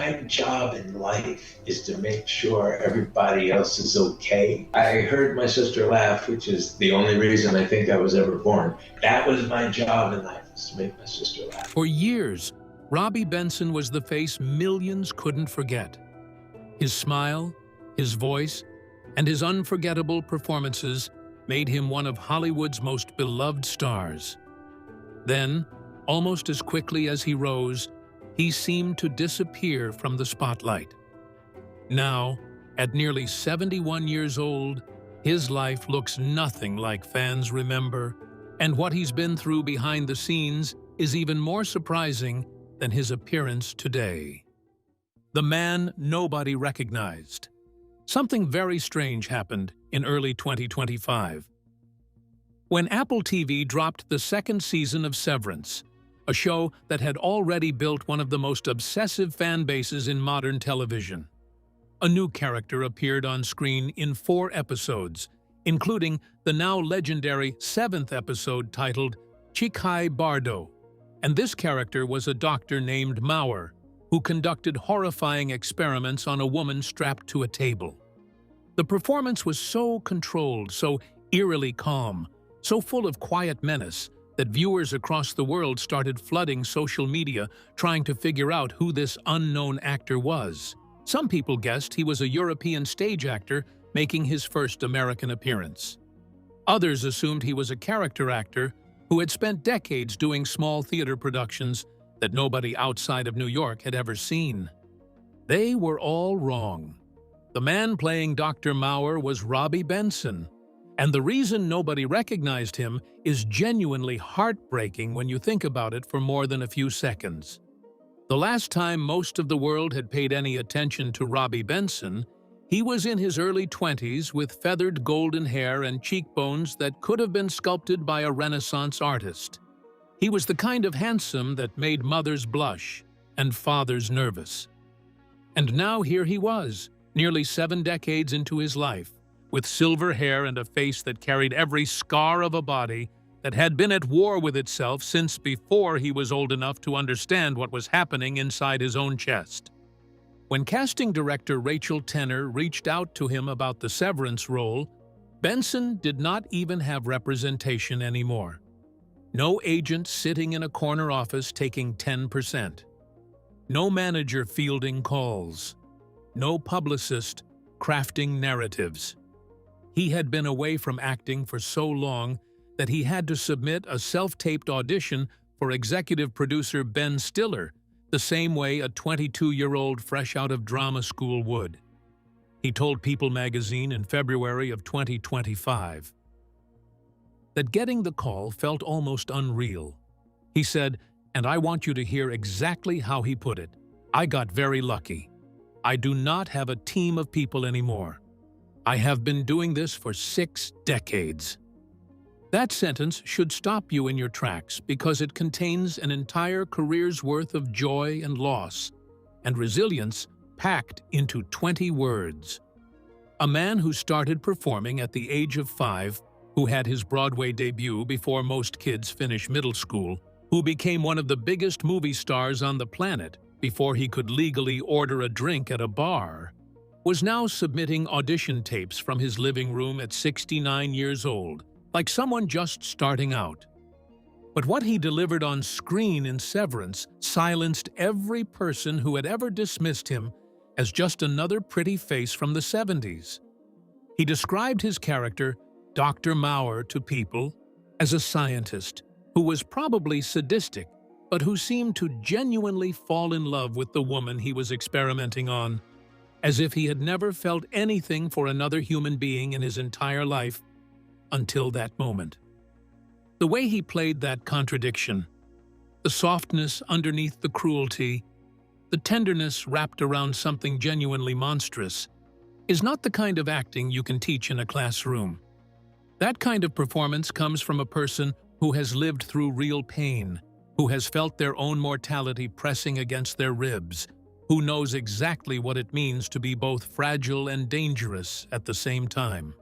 my job in life is to make sure everybody else is okay. I heard my sister laugh, which is the only reason I think I was ever born. That was my job in life, was to make my sister laugh. For years, Robby Benson was the face millions couldn't forget. His smile, his voice, and his unforgettable performances made him one of Hollywood's most beloved stars. Then, almost as quickly as he rose, he seemed to disappear from the spotlight. Now, at nearly 71 years old, his life looks nothing like fans remember, and what he's been through behind the scenes is even more surprising than his appearance today. The man nobody recognized. Something very strange happened in early 2025. When Apple TV dropped the second season of Severance, a show that had already built one of the most obsessive fan bases in modern television. A new character appeared on screen in 4 episodes, including the now legendary 7th episode titled Chikai Bardo, and this character was a doctor named Mauer, who conducted horrifying experiments on a woman strapped to a table. The performance was so controlled, so eerily calm, so full of quiet menace, that viewers across the world started flooding social media trying to figure out who this unknown actor was. Some people guessed he was a European stage actor making his first American appearance. Others assumed he was a character actor who had spent decades doing small theater productions that nobody outside of New York had ever seen. They were all wrong. The man playing Dr. Mauer was Robby Benson, and the reason nobody recognized him is genuinely heartbreaking when you think about it for more than a few seconds. The last time most of the world had paid any attention to Robby Benson, he was in his early 20s with feathered golden hair and cheekbones that could have been sculpted by a Renaissance artist. He was the kind of handsome that made mothers blush and fathers nervous. And now here he was, nearly 7 decades into his life, with silver hair and a face that carried every scar of a body that had been at war with itself since before he was old enough to understand what was happening inside his own chest. When casting director Rachel Tenner reached out to him about the Severance role, Benson did not even have representation anymore. No agent sitting in a corner office taking 10%. No manager fielding calls. No publicist crafting narratives. He had been away from acting for so long that he had to submit a self-taped audition for executive producer Ben Stiller, the same way a 22-year-old fresh out of drama school would. He told People magazine in February of 2025 that getting the call felt almost unreal. He said, and I want you to hear exactly how he put it, "I got very lucky. I do not have a team of people anymore. I have been doing this for 6 decades." That sentence should stop you in your tracks because it contains an entire career's worth of joy and loss, and resilience packed into 20 words. A man who started performing at the age of 5, who had his Broadway debut before most kids finish middle school, who became one of the biggest movie stars on the planet before he could legally order a drink at a bar, was now submitting audition tapes from his living room at 69 years old, like someone just starting out. But what he delivered on screen in Severance silenced every person who had ever dismissed him as just another pretty face from the 70s. He described his character, Dr. Mauer, to people as a scientist who was probably sadistic, but who seemed to genuinely fall in love with the woman he was experimenting on, as if he had never felt anything for another human being in his entire life until that moment. The way he played that contradiction, the softness underneath the cruelty, the tenderness wrapped around something genuinely monstrous, is not the kind of acting you can teach in a classroom. That kind of performance comes from a person who has lived through real pain, who has felt their own mortality pressing against their ribs, who knows exactly what it means to be both fragile and dangerous at the same time.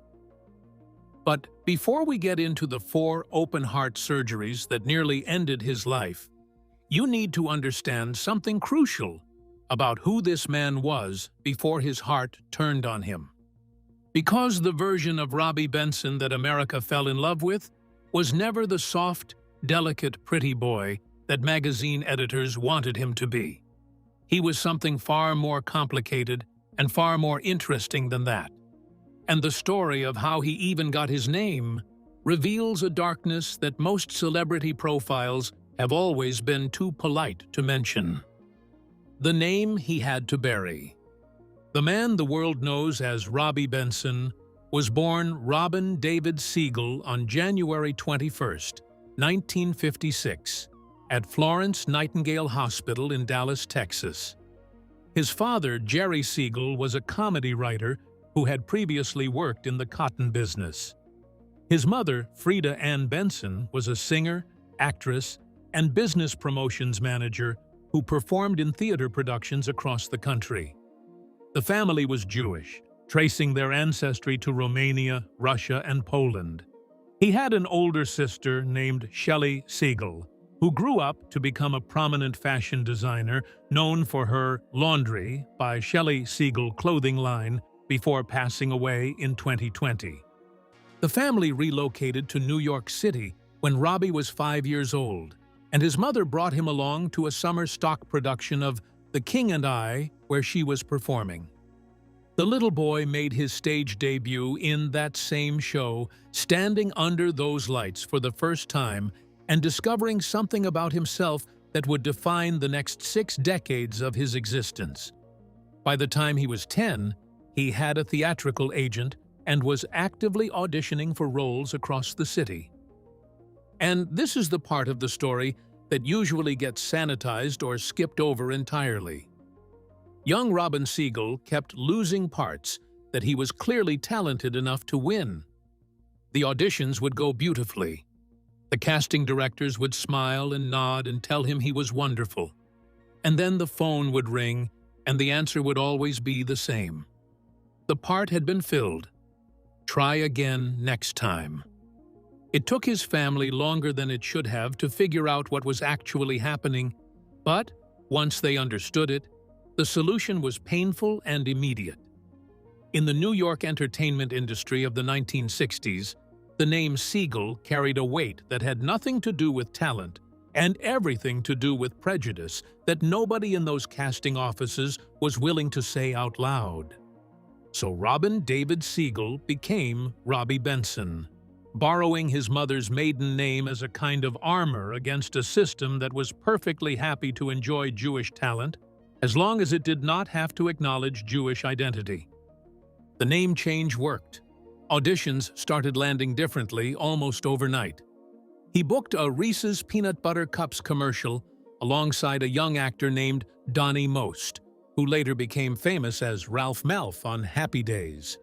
But before we get into the 4 open-heart surgeries that nearly ended his life, you need to understand something crucial about who this man was before his heart turned on him. Because the version of Robby Benson that America fell in love with was never the soft, delicate, pretty boy that magazine editors wanted him to be. He was something far more complicated and far more interesting than that. And the story of how he even got his name reveals a darkness that most celebrity profiles have always been too polite to mention. The name he had to bury. The man the world knows as Robby Benson was born Robin David Siegel on January 21st, 1956, at Florence Nightingale Hospital in Dallas, Texas. His father, Jerry Siegel, was a comedy writer who had previously worked in the cotton business. His mother, Frida Ann Benson, was a singer, actress, and business promotions manager who performed in theater productions across the country. The family was Jewish, tracing their ancestry to Romania, Russia, and Poland. He had an older sister named Shelley Siegel, who grew up to become a prominent fashion designer known for her Laundry by Shelley Siegel clothing line before passing away in 2020. The family relocated to New York City when Robby was 5 years old, and his mother brought him along to a summer stock production of The King and I, where she was performing. The little boy made his stage debut in that same show, standing under those lights for the first time and discovering something about himself that would define the next 6 decades of his existence. By the time he was 10, he had a theatrical agent and was actively auditioning for roles across the city. And this is the part of the story that usually gets sanitized or skipped over entirely. Young Robin Siegel kept losing parts that he was clearly talented enough to win. The auditions would go beautifully. The casting directors would smile and nod and tell him he was wonderful. And then the phone would ring, and the answer would always be the same. The part had been filled. Try again next time. It took his family longer than it should have to figure out what was actually happening, but once they understood it, the solution was painful and immediate. In the New York entertainment industry of the 1960s, the name Siegel carried a weight that had nothing to do with talent and everything to do with prejudice that nobody in those casting offices was willing to say out loud. So Robin David Siegel became Robby Benson, borrowing his mother's maiden name as a kind of armor against a system that was perfectly happy to enjoy Jewish talent as long as it did not have to acknowledge Jewish identity. The name change worked. Auditions started landing differently almost overnight. He booked a Reese's Peanut Butter Cups commercial alongside a young actor named Donnie Most, who later became famous as Ralph Malph on Happy Days.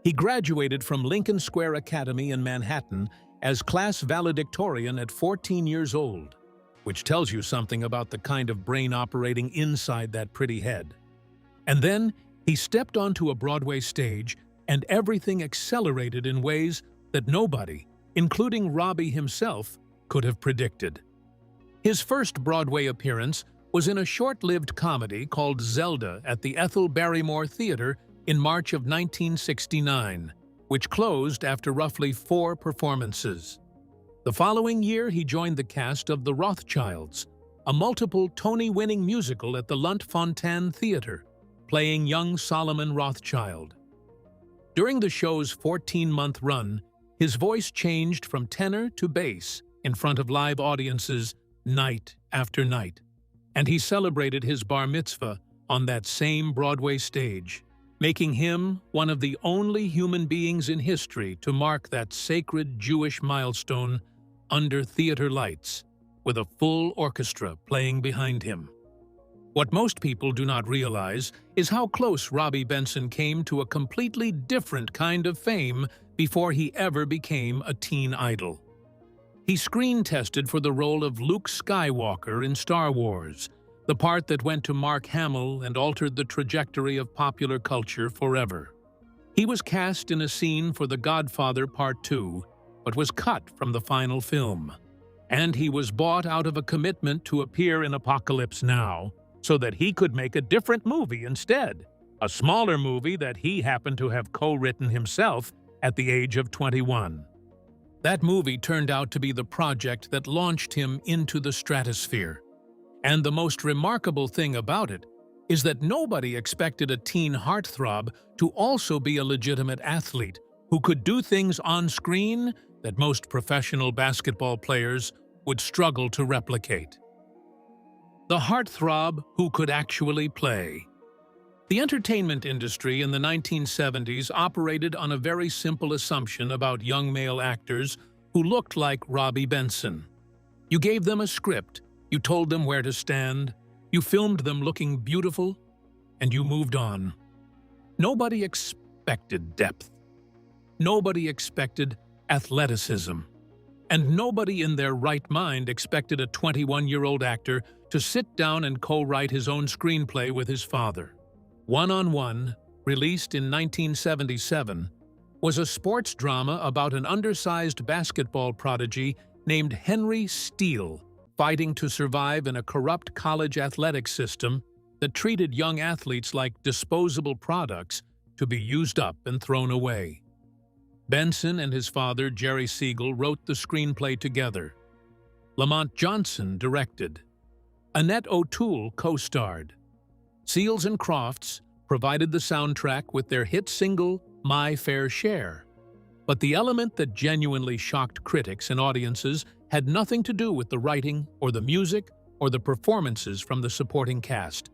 He graduated from Lincoln Square Academy in Manhattan as class valedictorian at 14 years old, which tells you something about the kind of brain operating inside that pretty head. And then he stepped onto a Broadway stage, and everything accelerated in ways that nobody, including Robby himself, could have predicted. His first Broadway appearance was in a short-lived comedy called Zelda at the Ethel Barrymore Theater in March of 1969, which closed after roughly 4 performances. The following year, he joined the cast of The Rothschilds, a multiple Tony-winning musical at the Lunt-Fontanne Theater, playing young Solomon Rothschild. During the show's 14-month run, his voice changed from tenor to bass in front of live audiences night after night, and he celebrated his bar mitzvah on that same Broadway stage, making him one of the only human beings in history to mark that sacred Jewish milestone under theater lights, with a full orchestra playing behind him. What most people do not realize is how close Robby Benson came to a completely different kind of fame before he ever became a teen idol. He screen-tested for the role of Luke Skywalker in Star Wars, the part that went to Mark Hamill and altered the trajectory of popular culture forever. He was cast in a scene for The Godfather Part 2, but was cut from the final film. And he was bought out of a commitment to appear in Apocalypse Now, so that he could make a different movie instead, a smaller movie that he happened to have co-written himself at the age of 21. That movie turned out to be the project that launched him into the stratosphere. And the most remarkable thing about it is that nobody expected a teen heartthrob to also be a legitimate athlete who could do things on screen that most professional basketball players would struggle to replicate. The heartthrob who could actually play. The entertainment industry in the 1970s operated on a very simple assumption about young male actors who looked like Robby Benson. You gave them a script, you told them where to stand, you filmed them looking beautiful, and you moved on. Nobody expected depth. Nobody expected athleticism. And nobody in their right mind expected a 21-year-old actor to sit down and co-write his own screenplay with his father. One-on-One, released in 1977, was a sports drama about an undersized basketball prodigy named Henry Steele fighting to survive in a corrupt college athletics system that treated young athletes like disposable products to be used up and thrown away. Benson and his father, Jerry Siegel, wrote the screenplay together. Lamont Johnson directed. Annette O'Toole co-starred. Seals and Crofts provided the soundtrack with their hit single, My Fair Share. But the element that genuinely shocked critics and audiences had nothing to do with the writing or the music or the performances from the supporting cast.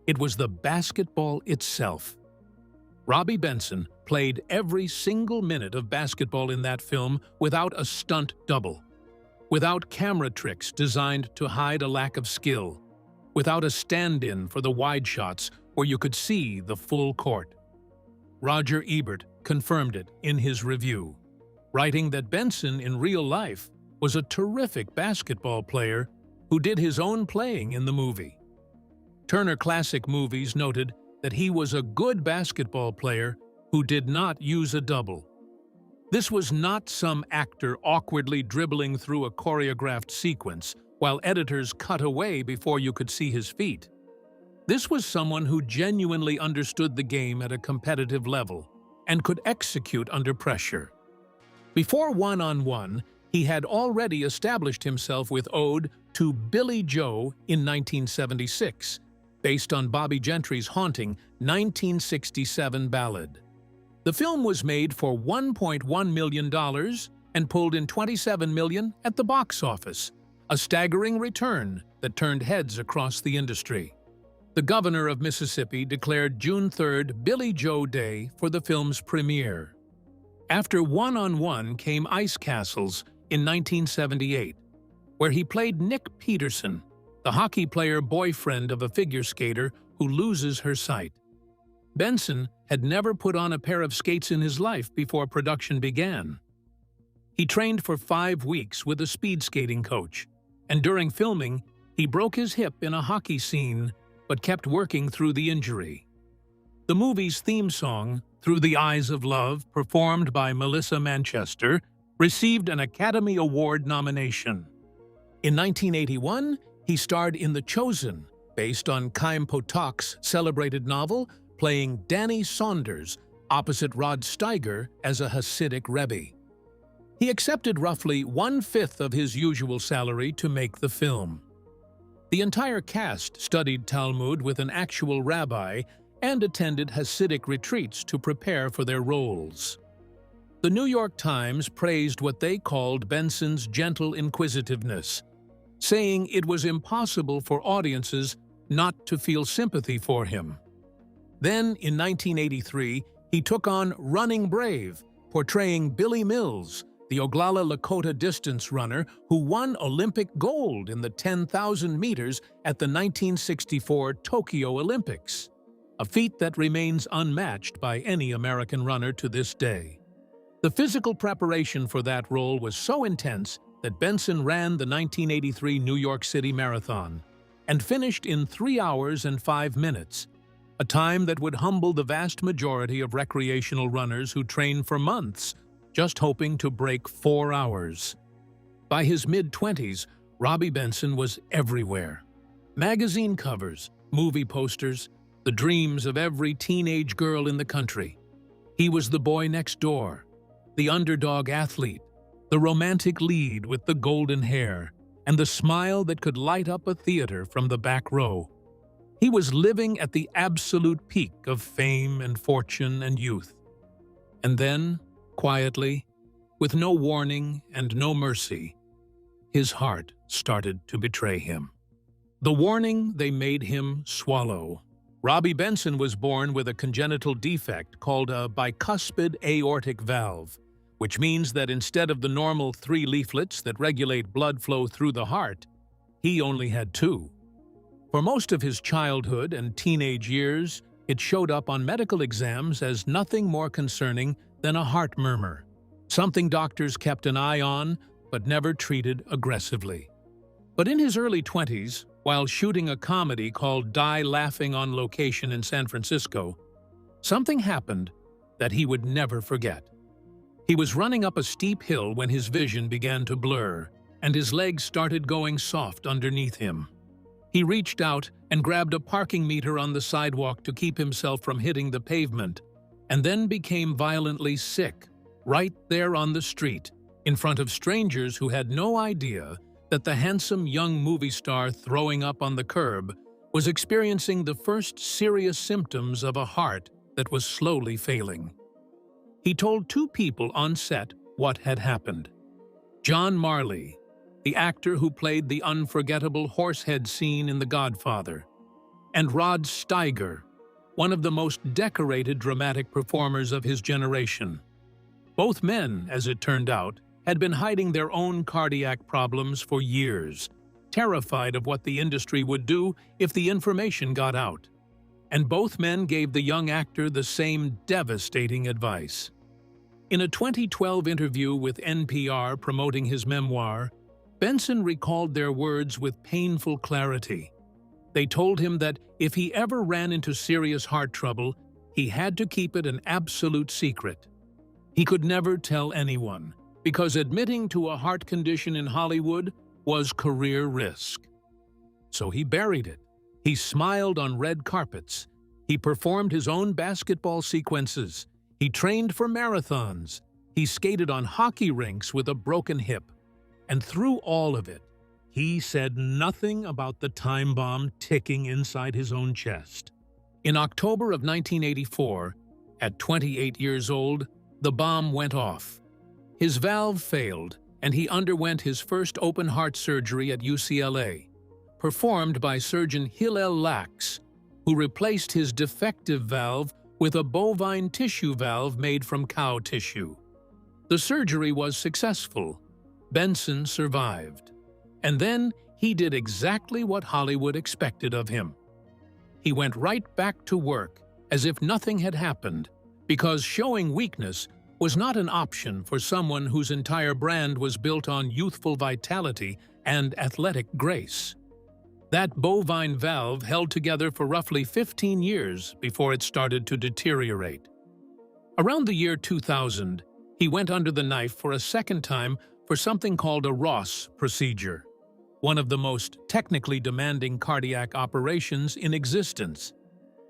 It was the basketball itself. Robby Benson played every single minute of basketball in that film without a stunt double, without camera tricks designed to hide a lack of skill, without a stand-in for the wide shots where you could see the full court. Roger Ebert confirmed it in his review, writing that Benson in real life was a terrific basketball player who did his own playing in the movie. Turner Classic Movies noted that he was a good basketball player who did not use a double. This was not some actor awkwardly dribbling through a choreographed sequence while editors cut away before you could see his feet. This was someone who genuinely understood the game at a competitive level and could execute under pressure. Before One-on-One, he had already established himself with Ode to Billy Joe in 1976, based on Bobby Gentry's haunting 1967 ballad. The film was made for $1.1 million and pulled in $27 million at the box office, a staggering return that turned heads across the industry. The governor of Mississippi declared June 3rd Billy Joe Day for the film's premiere. After One-on-One came Ice Castles in 1978, where he played Nick Peterson, the hockey player boyfriend of a figure skater who loses her sight. Benson had never put on a pair of skates in his life before production began. He trained for 5 weeks with a speed skating coach, and during filming, he broke his hip in a hockey scene but kept working through the injury. The movie's theme song, Through the Eyes of Love, performed by Melissa Manchester, received an Academy Award nomination. In 1981, he starred in The Chosen, based on Chaim Potok's celebrated novel, playing Danny Saunders opposite Rod Steiger as a Hasidic Rebbe. He accepted roughly 1/5 of his usual salary to make the film. The entire cast studied Talmud with an actual rabbi and attended Hasidic retreats to prepare for their roles. The New York Times praised what they called Benson's gentle inquisitiveness, saying it was impossible for audiences not to feel sympathy for him. Then, in 1983, he took on Running Brave, portraying Billy Mills, the Oglala Lakota distance runner who won Olympic gold in the 10,000 meters at the 1964 Tokyo Olympics, a feat that remains unmatched by any American runner to this day. The physical preparation for that role was so intense that Benson ran the 1983 New York City Marathon and finished in 3 hours and 5 minutes, a time that would humble the vast majority of recreational runners who train for months just hoping to break 4 hours. By his mid-20s, Robby Benson was everywhere. Magazine covers, movie posters, the dreams of every teenage girl in the country. He was the boy next door, the underdog athlete, the romantic lead with the golden hair, and the smile that could light up a theater from the back row. He was living at the absolute peak of fame and fortune and youth. And then, quietly, with no warning and no mercy, his heart started to betray him. The warning they made him swallow. Robby Benson was born with a congenital defect called a bicuspid aortic valve, which means that instead of the normal 3 leaflets that regulate blood flow through the heart, he only had 2. For most of his childhood and teenage years, it showed up on medical exams as nothing more concerning than a heart murmur, something doctors kept an eye on but never treated aggressively. But in his early 20s, while shooting a comedy called Die Laughing on Location in San Francisco, something happened that he would never forget. He was running up a steep hill when his vision began to blur, and his legs started going soft underneath him. He reached out and grabbed a parking meter on the sidewalk to keep himself from hitting the pavement, and then became violently sick, right there on the street, in front of strangers who had no idea that the handsome young movie star throwing up on the curb was experiencing the first serious symptoms of a heart that was slowly failing. He told 2 people on set what had happened. John Marley, the actor who played the unforgettable horsehead scene in The Godfather, and Rod Steiger, one of the most decorated dramatic performers of his generation. Both men, as it turned out, had been hiding their own cardiac problems for years, terrified of what the industry would do if the information got out. And both men gave the young actor the same devastating advice. In a 2012 interview with NPR promoting his memoir, Benson recalled their words with painful clarity. They told him that if he ever ran into serious heart trouble, he had to keep it an absolute secret. He could never tell anyone, because admitting to a heart condition in Hollywood was career risk. So he buried it. He smiled on red carpets. He performed his own basketball sequences. He trained for marathons. He skated on hockey rinks with a broken hip. And through all of it, he said nothing about the time bomb ticking inside his own chest. In October of 1984, at 28 years old, the bomb went off. His valve failed, and he underwent his first open-heart surgery at UCLA, performed by surgeon Hillel Lax, who replaced his defective valve with a bovine tissue valve made from cow tissue. The surgery was successful. Benson survived. And then he did exactly what Hollywood expected of him. He went right back to work, as if nothing had happened, because showing weakness was not an option for someone whose entire brand was built on youthful vitality and athletic grace. That bovine valve held together for roughly 15 years before it started to deteriorate. Around the year 2000, he went under the knife for a second time for something called a Ross procedure, one of the most technically demanding cardiac operations in existence.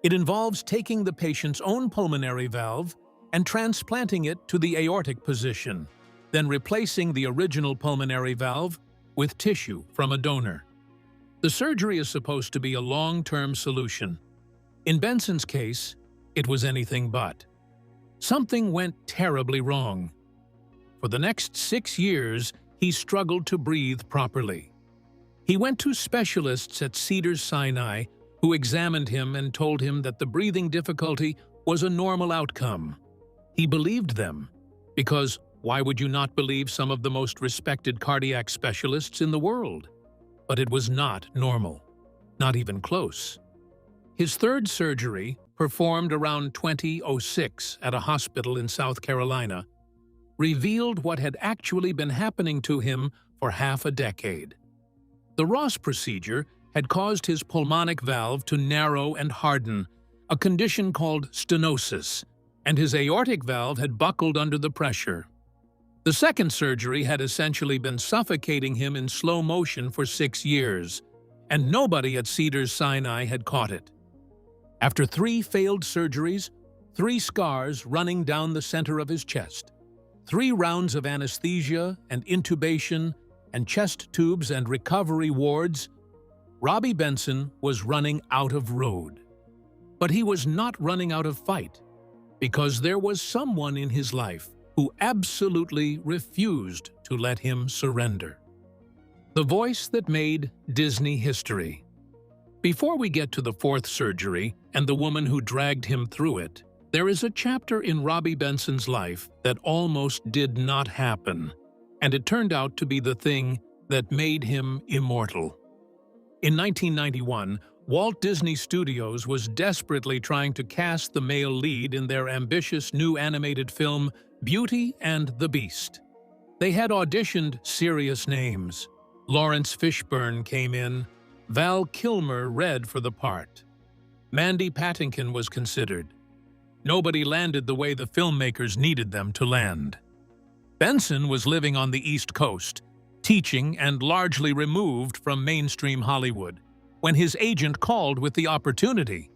It involves taking the patient's own pulmonary valve and transplanting it to the aortic position, then replacing the original pulmonary valve with tissue from a donor. The surgery is supposed to be a long-term solution. In Benson's case, it was anything but. Something went terribly wrong. For the next 6 years, he struggled to breathe properly. He went to specialists at Cedars-Sinai who examined him and told him that the breathing difficulty was a normal outcome. He believed them, because why would you not believe some of the most respected cardiac specialists in the world? But it was not normal, not even close. His third surgery, performed around 2006 at a hospital in South Carolina, revealed what had actually been happening to him for half a decade. The Ross procedure had caused his pulmonic valve to narrow and harden, a condition called stenosis, and his aortic valve had buckled under the pressure. The second surgery had essentially been suffocating him in slow motion for 6 years, and nobody at Cedars-Sinai had caught it. After 3 failed surgeries, 3 scars running down the center of his chest, 3 rounds of anesthesia and intubation and chest tubes and recovery wards, Robby Benson was running out of road. But he was not running out of fight, because there was someone in his life who absolutely refused to let him surrender. The voice that made Disney history. Before we get to the 4th surgery and the woman who dragged him through it, there is a chapter in Robby Benson's life that almost did not happen, and it turned out to be the thing that made him immortal. In 1991, Walt Disney Studios was desperately trying to cast the male lead in their ambitious new animated film Beauty and the Beast. They had auditioned serious names. Lawrence Fishburne came in. Val Kilmer read for the part. Mandy Patinkin was considered. Nobody landed the way the filmmakers needed them to land. Benson was living on the East Coast, teaching and largely removed from mainstream Hollywood, when his agent called with the opportunity.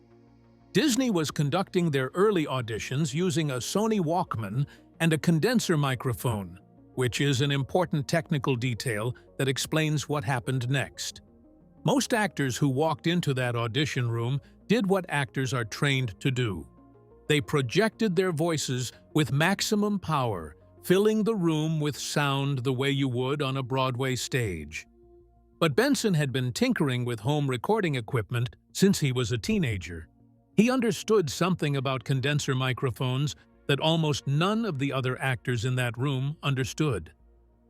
Disney was conducting their early auditions using a Sony Walkman and a condenser microphone, which is an important technical detail that explains what happened next. Most actors who walked into that audition room did what actors are trained to do. They projected their voices with maximum power, filling the room with sound the way you would on a Broadway stage. But Benson had been tinkering with home recording equipment since he was a teenager. He understood something about condenser microphones that almost none of the other actors in that room understood.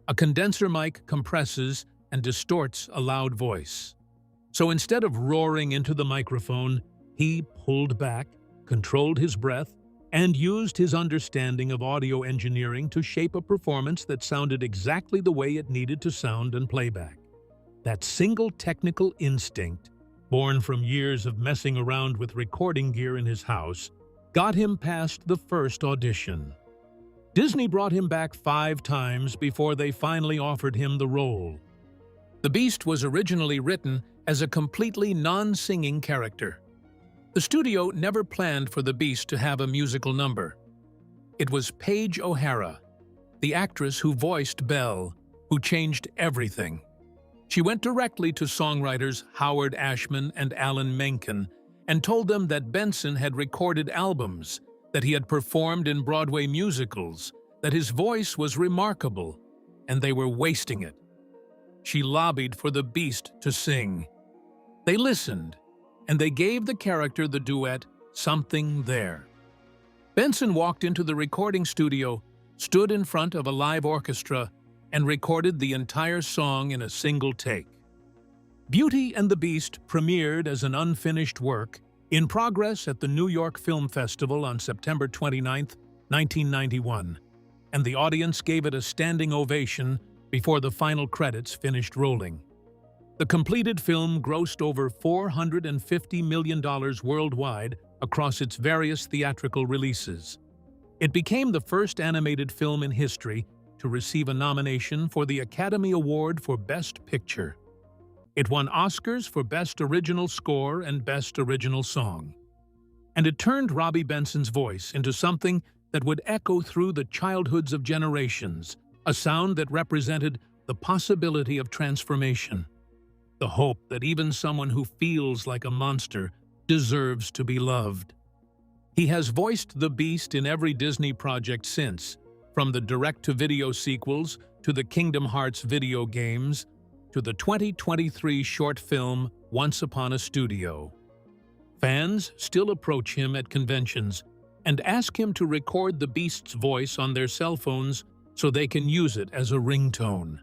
A condenser mic compresses and distorts a loud voice. So instead of roaring into the microphone, he pulled back, controlled his breath, and used his understanding of audio engineering to shape a performance that sounded exactly the way it needed to sound in playback. That single technical instinct, born from years of messing around with recording gear in his house, got him past the first audition. Disney brought him back 5 times before they finally offered him the role. The Beast was originally written as a completely non-singing character. The studio never planned for the Beast to have a musical number. It was Paige O'Hara, the actress who voiced Belle, who changed everything. She went directly to songwriters Howard Ashman and Alan Menken and told them that Benson had recorded albums, that he had performed in Broadway musicals, that his voice was remarkable, and they were wasting it. She lobbied for the Beast to sing. They listened, and they gave the character the duet, Something There. Benson walked into the recording studio, stood in front of a live orchestra, and recorded the entire song in a single take. Beauty and the Beast premiered as an unfinished work in progress at the New York Film Festival on September 29, 1991, and the audience gave it a standing ovation before the final credits finished rolling. The completed film grossed over $450 million worldwide across its various theatrical releases. It became the first animated film in history to receive a nomination for the Academy Award for Best Picture. It won Oscars for Best Original Score and Best Original Song. And it turned Robby Benson's voice into something that would echo through the childhoods of generations, a sound that represented the possibility of transformation, the hope that even someone who feels like a monster deserves to be loved. He has voiced the Beast in every Disney project since, from the direct-to-video sequels to the Kingdom Hearts video games to the 2023 short film Once Upon a Studio. Fans still approach him at conventions and ask him to record the Beast's voice on their cell phones so they can use it as a ringtone.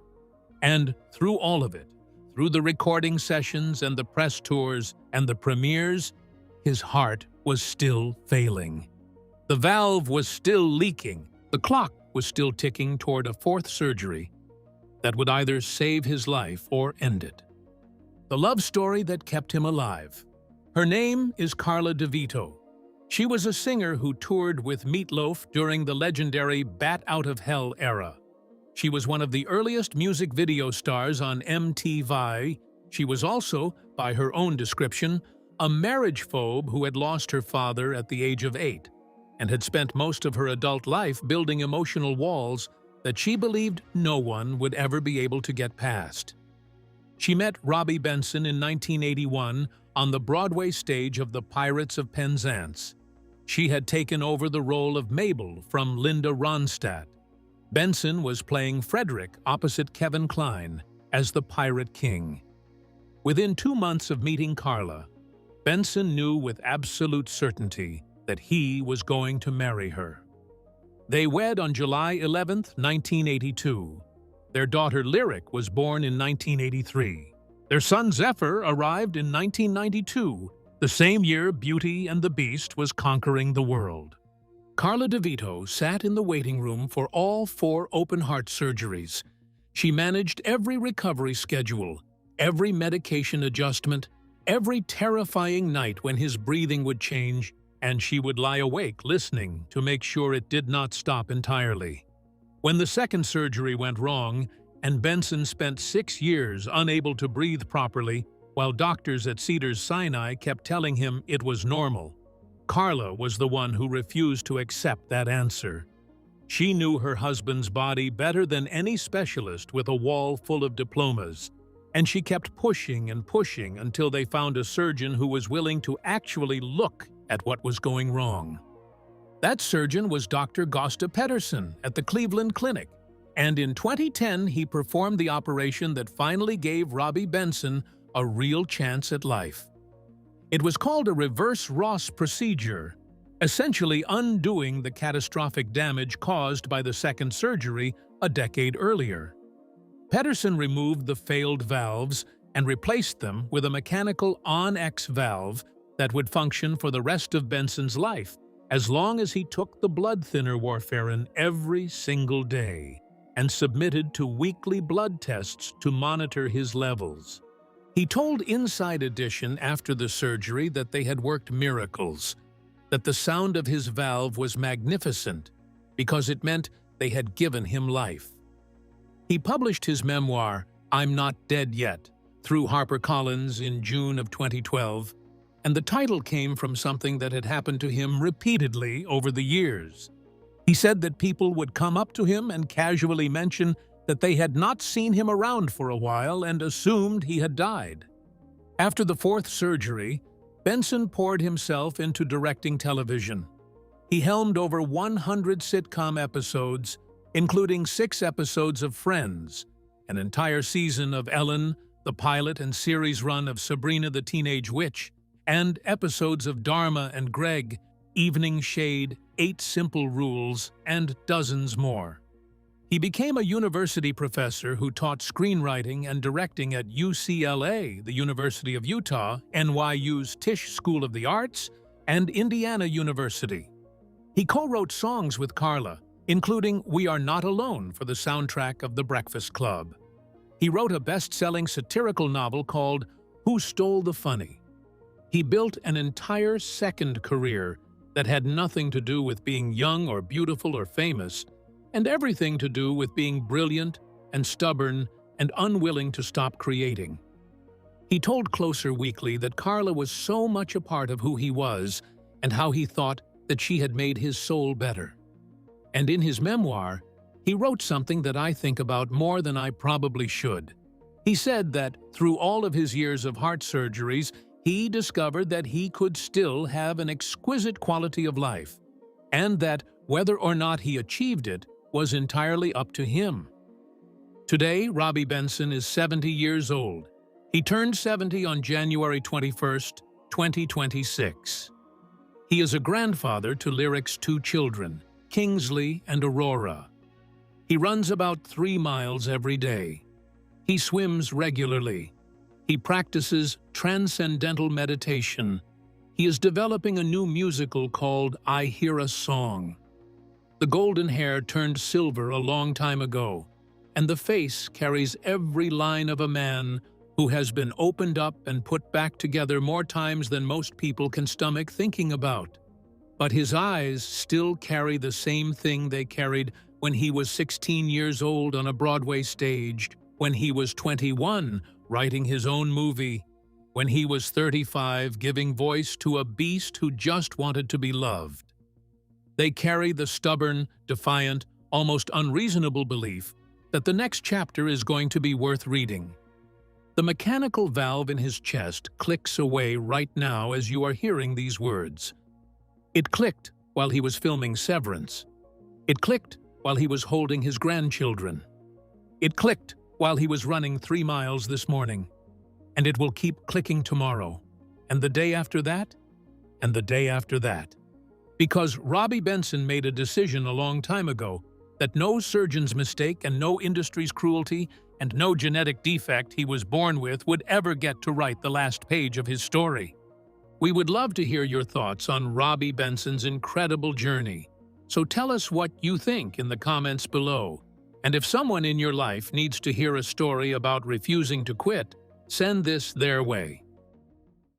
And through all of it, through the recording sessions and the press tours and the premieres, his heart was still failing. The valve was still leaking. The clock was still ticking toward a 4th surgery that would either save his life or end it. The love story that kept him alive. Her name is Carla DeVito. She was a singer who toured with Meat Loaf during the legendary Bat Out of Hell era. She was one of the earliest music video stars on MTV. She was also by her own description, a marriage phobe who had lost her father at the age of 8 and had spent most of her adult life building emotional walls that she believed no one would ever be able to get past. She met Robby Benson in 1981 on the Broadway stage of The Pirates of Penzance. She had taken over the role of Mabel from Linda Ronstadt. Benson was playing Frederick opposite Kevin Kline as the Pirate King. Within 2 months of meeting Carla, Benson knew with absolute certainty that he was going to marry her. They wed on July 11, 1982. Their daughter Lyric was born in 1983. Their son Zephyr arrived in 1992, the same year Beauty and the Beast was conquering the world. Carla DeVito sat in the waiting room for all 4 open-heart surgeries. She managed every recovery schedule, every medication adjustment, every terrifying night when his breathing would change, and she would lie awake listening to make sure it did not stop entirely. When the second surgery went wrong, and Benson spent 6 years unable to breathe properly, while doctors at Cedars-Sinai kept telling him it was normal, Carla was the one who refused to accept that answer. She knew her husband's body better than any specialist with a wall full of diplomas, and she kept pushing and pushing until they found a surgeon who was willing to actually look at what was going wrong. That surgeon was Dr. Gosta Pedersen at the Cleveland Clinic, and in 2010 he performed the operation that finally gave Robby Benson a real chance at life. It was called a reverse Ross procedure, essentially undoing the catastrophic damage caused by the second surgery a decade earlier. Pedersen removed the failed valves and replaced them with a mechanical on-X valve that would function for the rest of Benson's life, as long as he took the blood thinner warfarin every single day and submitted to weekly blood tests to monitor his levels. He told Inside Edition after the surgery that they had worked miracles, that the sound of his valve was magnificent because it meant they had given him life. He published his memoir, I'm Not Dead Yet, through HarperCollins in June of 2012, and the title came from something that had happened to him repeatedly over the years. He said that people would come up to him and casually mention that they had not seen him around for a while and assumed he had died. After the 4th surgery, Benson poured himself into directing television. He helmed over 100 sitcom episodes, including 6 episodes of Friends, an entire season of Ellen, the pilot and series run of Sabrina the Teenage Witch, and episodes of Dharma and Greg, Evening Shade, 8 Simple Rules, and dozens more. He became a university professor who taught screenwriting and directing at UCLA, the University of Utah, NYU's Tisch School of the Arts, and Indiana University. He co-wrote songs with Carla, including We Are Not Alone for the soundtrack of The Breakfast Club. He wrote a best-selling satirical novel called Who Stole the Funny? He built an entire second career that had nothing to do with being young or beautiful or famous, and everything to do with being brilliant and stubborn and unwilling to stop creating. He told Closer Weekly that Carla was so much a part of who he was and how he thought that she had made his soul better. And in his memoir, he wrote something that I think about more than I probably should. He said that through all of his years of heart surgeries, he discovered that he could still have an exquisite quality of life, and that whether or not he achieved it was entirely up to him. Today, Robby Benson is 70 years old. He turned 70 on January 21st, 2026. He is a grandfather to Lyric's 2 children, Kingsley and Aurora. He runs about 3 miles every day. He swims regularly. He practices transcendental meditation. He is developing a new musical called I Hear a Song. The golden hair turned silver a long time ago, and the face carries every line of a man who has been opened up and put back together more times than most people can stomach thinking about. But his eyes still carry the same thing they carried when he was 16 years old on a Broadway stage, when he was 21 writing his own movie, when he was 35, giving voice to a beast who just wanted to be loved. They carry the stubborn, defiant, almost unreasonable belief that the next chapter is going to be worth reading. The mechanical valve in his chest clicks away right now as you are hearing these words. It clicked while he was filming Severance. It clicked while he was holding his grandchildren. It clicked while he was running 3 miles this morning. And it will keep clicking tomorrow, and the day after that, and the day after that. Because Robby Benson made a decision a long time ago that no surgeon's mistake and no industry's cruelty and no genetic defect he was born with would ever get to write the last page of his story. We would love to hear your thoughts on Robby Benson's incredible journey. So tell us what you think in the comments below. And if someone in your life needs to hear a story about refusing to quit, send this their way.